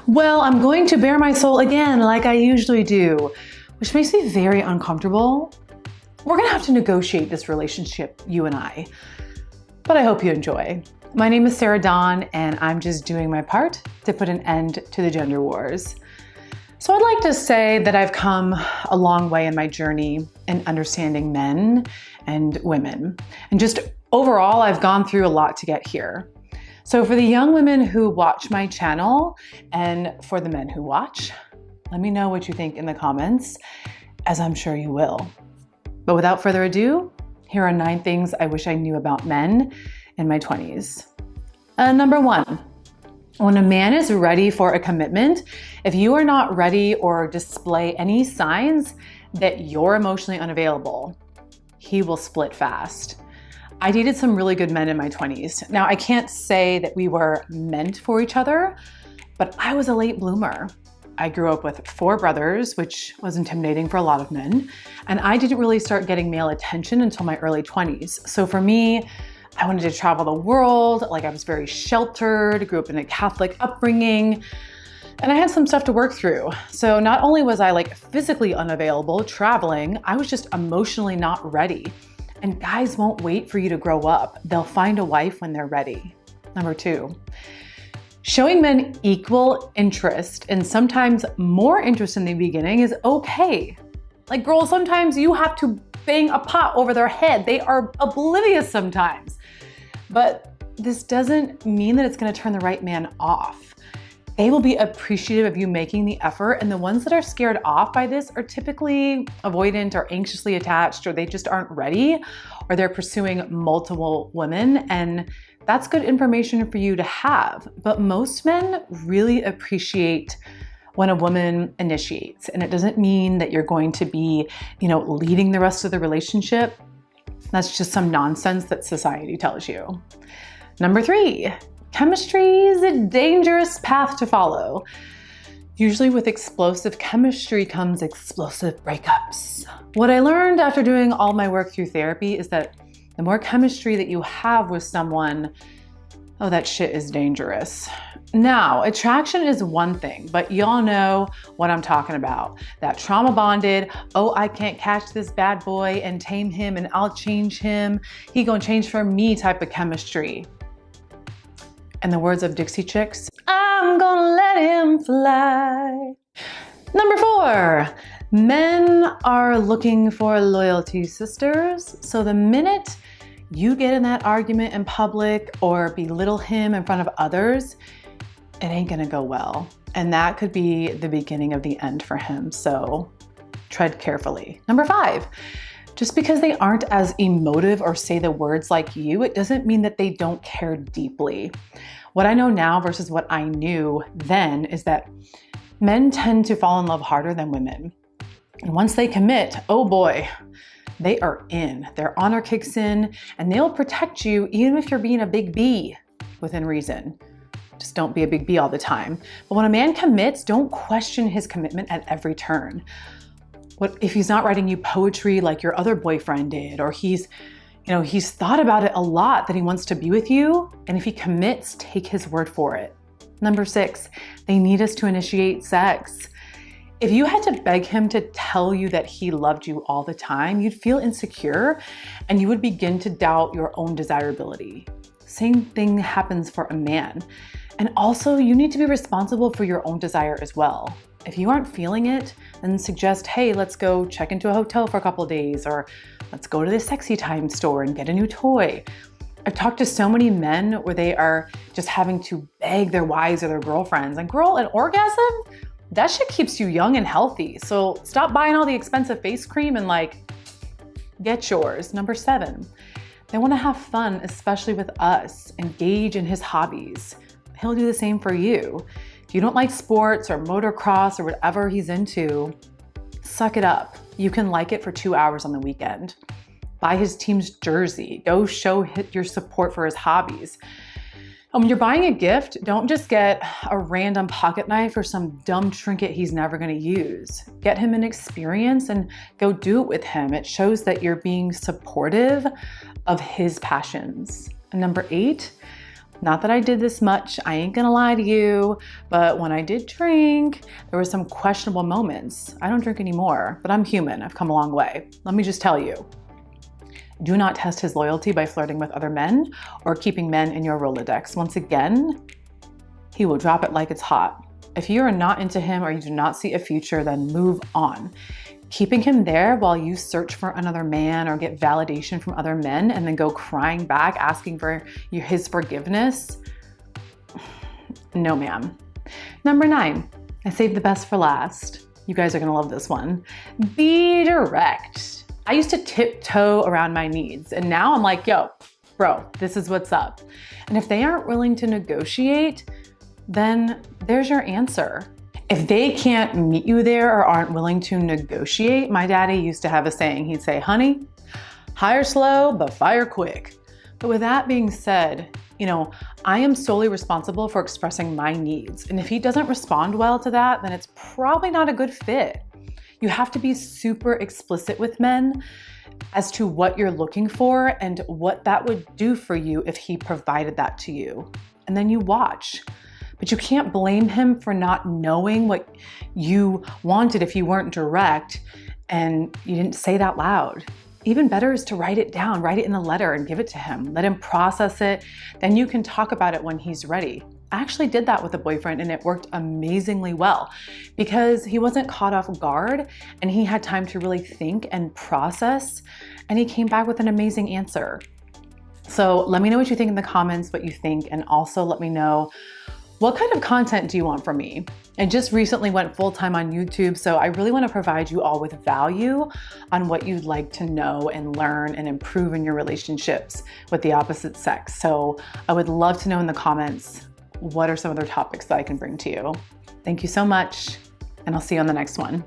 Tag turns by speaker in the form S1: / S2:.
S1: Well, I'm going to bare my soul again like I usually do, which makes me very uncomfortable. We're gonna have to negotiate this relationship, you and I, but I hope you enjoy. My name is Sarah Dawn, and I'm just doing my part to put an end to the gender wars. So I'd like to say that I've come a long way in my journey in understanding men and women. And just overall, I've gone through a lot to get here. So for the young women who watch my channel and for the men who watch, let me know what you think in the comments, as I'm sure you will. But without further ado, here are 9 things I wish I knew about men in my 20s. Number 1, when a man is ready for a commitment, if you are not ready or display any signs that you're emotionally unavailable, he will split fast. I dated some really good men in my 20s. Now, I can't say that we were meant for each other, but I was a late bloomer. I grew up with 4 brothers, which was intimidating for a lot of men, and I didn't really start getting male attention until my early 20s. So for me, I wanted to travel the world, like I was very sheltered, grew up in a Catholic upbringing, and I had some stuff to work through. So not only was I physically unavailable traveling, I was just emotionally not ready. And guys won't wait for you to grow up. They'll find a wife when they're ready. Number 2, showing men equal interest and sometimes more interest in the beginning is okay. Like girls, sometimes you have to bang a pot over their head. They are oblivious sometimes. But this doesn't mean that it's gonna turn the right man off. They will be appreciative of you making the effort, and the ones that are scared off by this are typically avoidant or anxiously attached, or they just aren't ready, or they're pursuing multiple women, and that's good information for you to have. But most men really appreciate when a woman initiates, and it doesn't mean that you're going to be, leading the rest of the relationship. That's just some nonsense that society tells you. Number 3, chemistry is a dangerous path to follow. Usually with explosive chemistry comes explosive breakups. What I learned after doing all my work through therapy is that the more chemistry that you have with someone, oh, that shit is dangerous. Now, attraction is one thing, but y'all know what I'm talking about. That trauma bonded, oh, I can't catch this bad boy and tame him and I'll change him. He gonna change for me type of chemistry. In the words of Dixie Chicks, I'm gonna let him fly. Number 4, men are looking for loyalty sisters. So the minute you get in that argument in public or belittle him in front of others, it ain't gonna go well. And that could be the beginning of the end for him. So tread carefully. Number 5, just because they aren't as emotive or say the words like you, it doesn't mean that they don't care deeply. What I know now versus what I knew then is that men tend to fall in love harder than women. And once they commit, oh boy, they are in. Their honor kicks in and they'll protect you even if you're being a big B within reason. Just don't be a big B all the time. But when a man commits, don't question his commitment at every turn. What if he's not writing you poetry like your other boyfriend did, or he's thought about it a lot that he wants to be with you, and if he commits, take his word for it. Number 6, they need us to initiate sex. If you had to beg him to tell you that he loved you all the time, you'd feel insecure and you would begin to doubt your own desirability. Same thing happens for a man. And also, you need to be responsible for your own desire as well. If you aren't feeling it, then suggest, hey, let's go check into a hotel for a couple of days, or let's go to the sexy time store and get a new toy. I've talked to so many men where they are just having to beg their wives or their girlfriends. And girl, an orgasm, that shit keeps you young and healthy. So stop buying all the expensive face cream and get yours. Number 7, they want to have fun, especially with us. Engage in his hobbies. He'll do the same for you. If you don't like sports or motocross or whatever he's into, suck it up. You can like it for 2 hours on the weekend. Buy his team's jersey. Go show your support for his hobbies. And when you're buying a gift, don't just get a random pocket knife or some dumb trinket he's never gonna use. Get him an experience and go do it with him. It shows that you're being supportive of his passions. And number 8, Not that I did this much, I ain't gonna lie to you, but when I did drink, there were some questionable moments. I don't drink anymore, but I'm human, I've come a long way. Let me just tell you, do not test his loyalty by flirting with other men or keeping men in your Rolodex. Once again, he will drop it like it's hot. If you are not into him or you do not see a future, then move on. Keeping him there while you search for another man or get validation from other men and then go crying back asking for his forgiveness, no ma'am. Number 9, I saved the best for last. You guys are gonna love this one. Be direct. I used to tiptoe around my needs, and now I'm like, yo, bro, this is what's up. And if they aren't willing to negotiate, then there's your answer. If they can't meet you there or aren't willing to negotiate, my daddy used to have a saying. He'd say, honey, hire slow, but fire quick. But with that being said, I am solely responsible for expressing my needs. And if he doesn't respond well to that, then it's probably not a good fit. You have to be super explicit with men as to what you're looking for and what that would do for you if he provided that to you. And then you watch. But you can't blame him for not knowing what you wanted if you weren't direct and you didn't say it out loud. Even better is to write it down, write it in a letter and give it to him. Let him process it. Then you can talk about it when he's ready. I actually did that with a boyfriend and it worked amazingly well because he wasn't caught off guard and he had time to really think and process, and he came back with an amazing answer. So let me know what you think in the comments, what you think, and also let me know, what kind of content do you want from me? I just recently went full-time on YouTube, so I really want to provide you all with value on what you'd like to know and learn and improve in your relationships with the opposite sex. So I would love to know in the comments, what are some other topics that I can bring to you? Thank you so much, and I'll see you on the next one.